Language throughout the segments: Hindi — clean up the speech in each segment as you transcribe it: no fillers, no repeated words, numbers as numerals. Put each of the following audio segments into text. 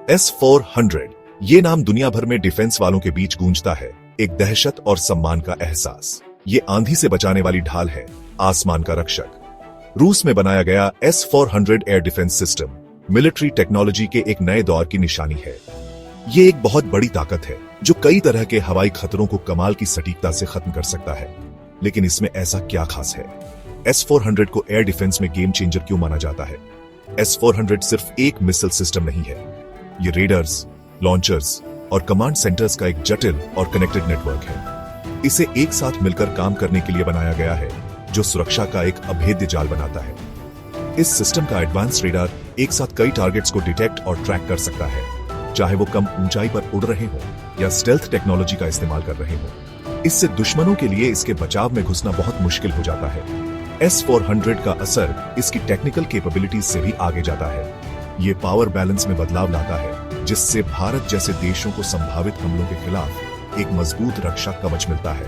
S-400 ये नाम दुनिया भर में डिफेंस वालों के बीच गूंजता है। एक दहशत और सम्मान का एहसास। ये आंधी से बचाने वाली ढाल है, आसमान का रक्षक। रूस में बनाया गया S-400 air defence system military technology के एक नए दौर की निशानी है। ये एक बहुत बड़ी ताकत है जो कई तरह के हवाई खतरों को कमाल की सटीकता से खत्म कर सकता है। लेकिन इसमें ऐसा क्या खास है? S-400 को एयर डिफेंस में गेम चेंजर क्यों माना जाता है? S-400 सिर्फ एक मिसाइल सिस्टम नहीं है। ये रेडर्स, लॉन्चर्स और कमांड सेंटर्स का एक जटिल और कनेक्टेड नेटवर्क है। इसे एक साथ मिलकर काम करने के लिए बनाया गया है, जो सुरक्षा का एक अभेद्य जाल बनाता है। इस सिस्टम का एडवांस रेडार एक साथ कई टारगेट्स को डिटेक्ट और ट्रैक कर सकता है, चाहे वो कम ऊंचाई पर उड़ रहे हों या स्टेल्थ टेक्नोलॉजी का इस्तेमाल कर रहे हों। इससे दुश्मनों के लिए इसके बचाव में घुसना बहुत मुश्किल हो जाता है। S-400 का असर इसकी टेक्निकल कैपेबिलिटीज से भी आगे जाता है। ये पावर बैलेंस में बदलाव लाता है, जिससे भारत जैसे देशों को संभावित हमलों के खिलाफ एक मजबूत रक्षा कवच मिलता है।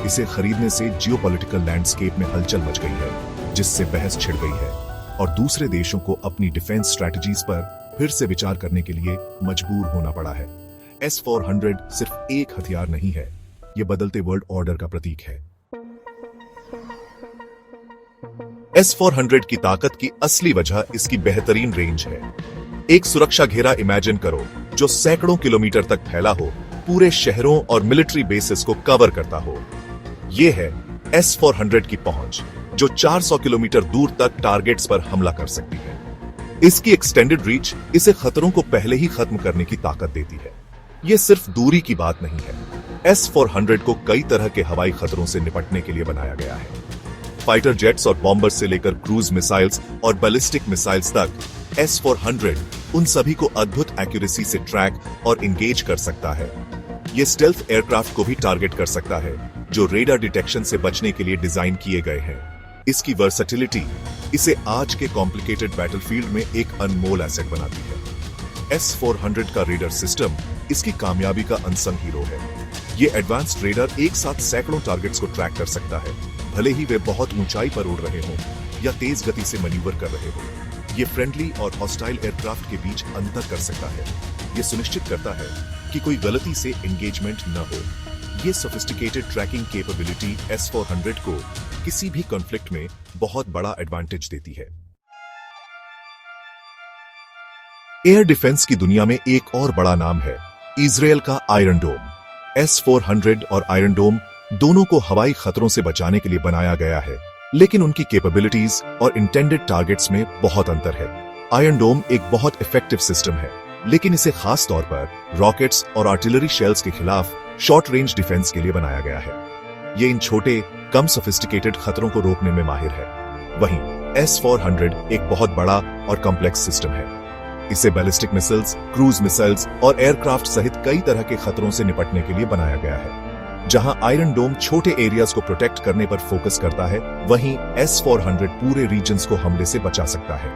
इसे खरीदने से जियोपॉलिटिकल लैंडस्केप में हलचल मच गई है, जिससे बहस छिड़ गई है और दूसरे देशों को अपनी डिफेंस स्ट्रैटेजीज पर फिर से विचार करने के लिए मजबूर होना पड़ा है। S-400 सिर्फ एक हथियार नहीं है, यह बदलते वर्ल्ड ऑर्डर का प्रतीक है। S-400 की ताकत की असली वजह इसकी बेहतरीन रेंज है। एक सुरक्षा घेरा इमेजिन करो जो सैकड़ों किलोमीटर तक फैला हो, पूरे शहरों और मिलिट्री बेसिस को कवर करता हो। यह है S-400 की पहुंच, जो 400 किलोमीटर दूर तक टारगेट्स पर हमला कर सकती है। इसकी एक्सटेंडेड रीच इसे खतरों को पहले ही खत्म करने की ताकत देती है। यह सिर्फ दूरी की बात नहीं है। S-400 को कई तरह के हवाई खतरों से निपटने के लिए बनाया गया है। फाइटर जेट्स और बॉम्बर्स से लेकर क्रूज मिसाइल्स और बैलिस्टिक मिसाइल्स तक, S-400 उन सभी को अद्भुत एक्यूरेसी से ट्रैक और इंगेज कर सकता है। यह स्टेल्थ एयरक्राफ्ट को भी टारगेट कर सकता है, जो रेडार डिटेक्शन से बचने के लिए डिजाइन किए गए हैं। इसकी वर्सेटिलिटी इसे आज के कॉम्प्लिकेटेड बैटलफील्ड में एक अनमोल एसेट बनाती है। S-400 का रेडार सिस्टम इसकी कामयाबी का अनसंग हीरो है। ये एडवांस्ड रेडार एक साथ सैकड़ों टारगेट्स को ट्रैक कर सकता है, भले ही वे बहुत ऊंचाई पर उड़ रहे हों या तेज गति से मैन्यूवर कर रहे हों। ये फ्रेंडली और हॉस्टाइल एयरक्राफ्ट के बीच अंतर कर सकता है। ये सुनिश्चित करता है कि कोई गलती से एंगेजमेंट न हो। ये सोफिस्टिकेटेड ट्रैकिंग कैपेबिलिटी S-400 को किसी भी कॉन्फ्लिक्ट में बहुत बड़ा एडवांटेज देती है। एयर डिफेंस की दुनिया में एक और बड़ा नाम है इजराइल का आयरन डोम। S-400 और आयरन डोम दोनों को हवाई खतरों से बचाने के लिए बनाया गया है, लेकिन उनकी कैपेबिलिटीज और इंटेंडेड टारगेट्स में बहुत अंतर है। आयरन डोम एक बहुत इफेक्टिव सिस्टम है, लेकिन इसे खास तौर पर रॉकेट्स और आर्टिलरी शेल्स के खिलाफ शॉर्ट रेंज डिफेंस के लिए बनाया गया है। ये इन छोटे, कम सोफिस्टिकेटेड खतरों को रोकने में माहिर है। वहीं S-400 एक बहुत बड़ा और कॉम्प्लेक्स सिस्टम है। इसे बैलिस्टिक मिसाइल्स, क्रूज मिसाइल्स और एयरक्राफ्ट सहित कई तरह के खतरों से निपटने के लिए बनाया गया है। जहां आयरन डोम छोटे एरियाज को प्रोटेक्ट करने पर फोकस करता है, वहीं S-400 पूरे रीजन्स को हमले से बचा सकता है।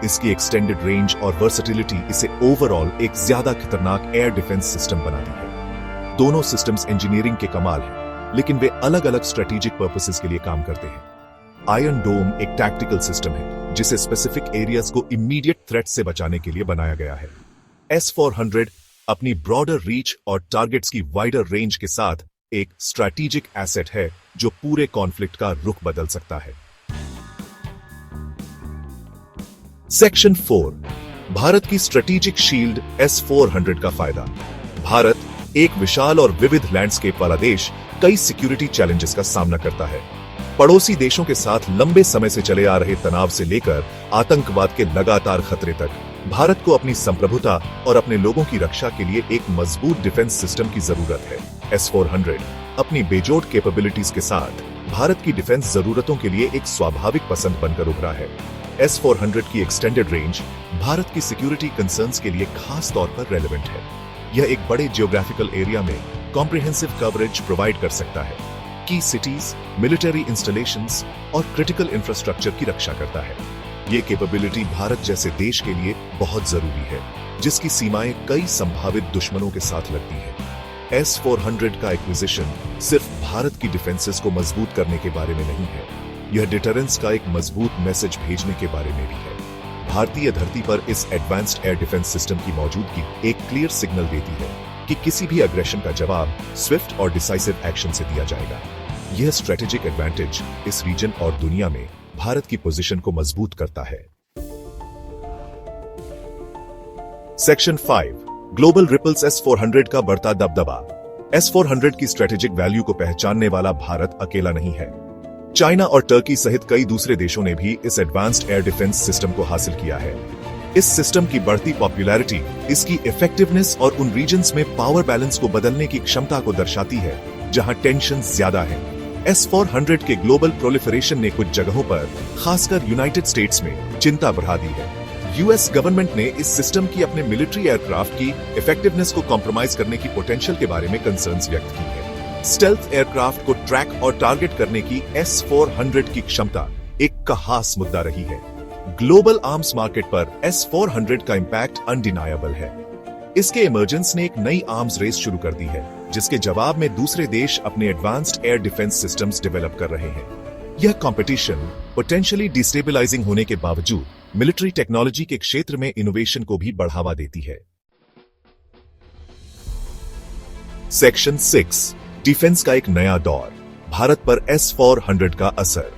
इसकी एक्सटेंडेड रेंज और वर्सेटिलिटी इसे ओवरऑल एक ज्यादा खतरनाक एयर डिफेंस सिस्टम बनाती है। दोनों सिस्टम्स इंजीनियरिंग के कमाल हैं, लेकिन वे अलग अलग स्ट्रेटेजिक पर्पसेस के लिए काम करते हैं। आयरन डोम एक टैक्टिकल सिस्टम है, जिसे स्पेसिफिक एरियाज को इमीडिएट थ्रेट से बचाने के लिए बनाया गया है। S-400 अपनी ब्रॉडर रीच और टारगेट्स की वाइडर रेंज के साथ एक स्ट्रैटेजिक एसेट है, जो पूरे कॉन्फ्लिक्ट का रुख बदल सकता है। सेक्शन 4, भारत की स्ट्रेटेजिक शील्ड S-400 का फायदा। भारत एक विशाल और विविध लैंडस्केप वाला देश कई सिक्योरिटी चैलेंजेस का सामना करता है। पड़ोसी देशों के साथ लंबे समय से चले आ रहे तनाव से लेकर आतंकवाद के लगातार खतरे तक, भारत को अपनी संप्रभुता और अपने लोगों की रक्षा के लिए एक मजबूत डिफेंस सिस्टम की जरूरत है। S-400 अपनी बेजोड़ कैपेबिलिटीज के साथ भारत की डिफेंस जरूरतों के लिए एक स्वाभाविक पसंद बनकर उभरा है। S-400 की एक्सटेंडेड रेंज भारत की सिक्योरिटी कंसर्न्स के लिए खास तौर पर रेलेवेंट है। यह एक बड़े जियोग्राफिकल एरिया में कॉम्प्रिहेंसिव कवरेज प्रोवाइड कर सकता है, की सिटीज, मिलिट्री इंस्टॉलेशंस और क्रिटिकल इंफ्रास्ट्रक्चर की रक्षा करता है। ये कैपेबिलिटी भारत जैसे देश के लिए बहुत जरूरी है, जिसकी सीमाएं कई संभावित दुश्मनों के साथ लगती हैं। S-400 का एक्विजिशन सिर्फ भारत की डिफेंसेस को मजबूत करने के बारे में नहीं है, यह डिटरेंस का एक मजबूत मैसेज भेजने के बारे में भी है। भारतीय धरती पर इस एडवांस्ड एयर डिफेंस सिस्टम की मौजूदगी एक क्लियर सिग्नल देती है कि किसी भी अग्रेशन का जवाब स्विफ्ट और डिसाइसिव एक्शन से दिया जाएगा। यह स्ट्रेटेजिक एडवांटेज इस रीजन और दुनिया में भारत की पोजीशन को मजबूत करता है। सेक्शन 5 ग्लोबल रिपल्स S-400 का बढ़ता दबदबा। S-400 की स्ट्रेटेजिक वैल्यू को पहचानने वाला भारत अकेला नहीं है। चाइना और टर्की सहित कई दूसरे देशों ने भी इस एडवांस्ड एयर डिफेंस सिस्टम को हासिल किया है। इस सिस्टम की बढ़ती पॉपुलैरिटी इसकी इफेक्टिवनेस और उन रीजन्स में पावर बैलेंस को बदलने की क्षमता को दर्शाती है जहां टेंशन ज्यादा है। S-400 के ग्लोबल प्रोलिफरेशन ने कुछ जगहों पर, खासकर यूनाइटेड स्टेट्स में, चिंता बढ़ा दी है। यूएस गवर्नमेंट ने इस सिस्टम की अपने मिलिट्री एयरक्राफ्ट की इफेक्टिवनेस को कॉम्प्रोमाइज करने की पोटेंशियल के बारे में कंसर्न्स व्यक्त की है। स्टेल्थ एयरक्राफ्ट को ट्रैक और टारगेट करने की S-400 की क्षमता एक खास मुद्दा रही है। ग्लोबल आर्म्स मार्केट पर S-400 का इंपैक्ट अनडिनायबल है। इसके इमर्जेंस ने एक नई आर्म्स रेस शुरू कर दी है, जिसके जवाब में दूसरे देश अपने advanced air defence systems develop कर रहे हैं। यह कंपटीशन पोटेंशियली डिस्टेबलाइजिंग होने के बावजूद मिलिट्री टेक्नोलॉजी के क्षेत्र में इनोवेशन को भी बढ़ावा देती है। सेक्शन 6 डिफेंस का एक नया दौर, भारत पर S-400 का असर।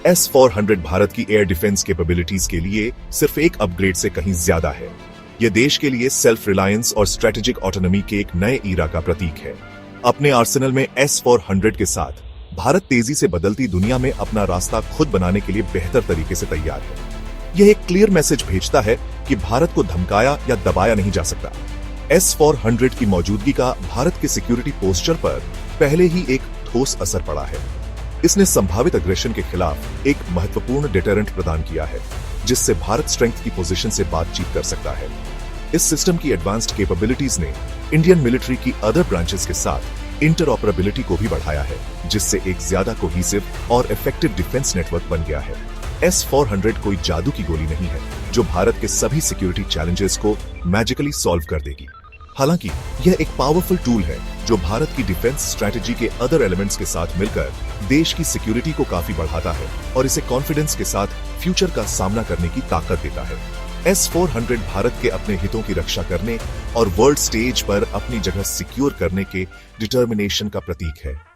S-400 भारत की एयर डिफेंस कैपेबिलिटीज के लिए सिर्फ एक अपग्रेड से कहीं ज्यादा है। यह देश के लिए सेल्फ रिलायंस और स्ट्रेटेजिक ऑटोनॉमी के एक नए ईरा का प्रतीक है। अपने आर्सेनल में S-400 के साथ भारत तेजी से बदलती दुनिया में अपना रास्ता खुद बनाने के लिए बेहतर तरीके से तैयार है। यह एक क्लियर मैसेज भेजता है कि भारत को धमकाया या दबाया नहीं जा सकता। S-400 की मौजूदगी का भारत के सिक्योरिटी पोस्चर पर पहले ही एक ठोस असर पड़ा है। इसने संभावित अग्रेशन के खिलाफ एक महत्वपूर्ण डिटरेंट प्रदान किया है, जिससे भारत स्ट्रेंथ की पोजीशन से बातचीत कर सकता है। इस सिस्टम की एडवांस्ड कैपेबिलिटीज ने इंडियन मिलिट्री की अदर ब्रांचेस के साथ इंटरऑपरेबिलिटी को भी बढ़ाया है, जिससे एक ज्यादा कोहेसिव और इफेक्टिव डिफेंस नेटवर्क बन गया है। S-400 कोई जादू की गोली नहीं है जो भारत के सभी सिक्योरिटी चैलेंजेस को मैजिकली सॉल्व कर देगी। हालांकि यह एक पावरफुल टूल है जो भारत की डिफेंस स्ट्रेटेजी के अदर एलिमेंट्स के साथ मिलकर देश की सिक्योरिटी को काफी बढ़ाता है और इसे कॉन्फिडेंस के साथ फ्यूचर का सामना करने की ताकत देता है। S-400 भारत के अपने हितों की रक्षा करने और वर्ल्ड स्टेज पर अपनी जगह सिक्योर करने के डिटर्मिनेशन का प्रतीक है।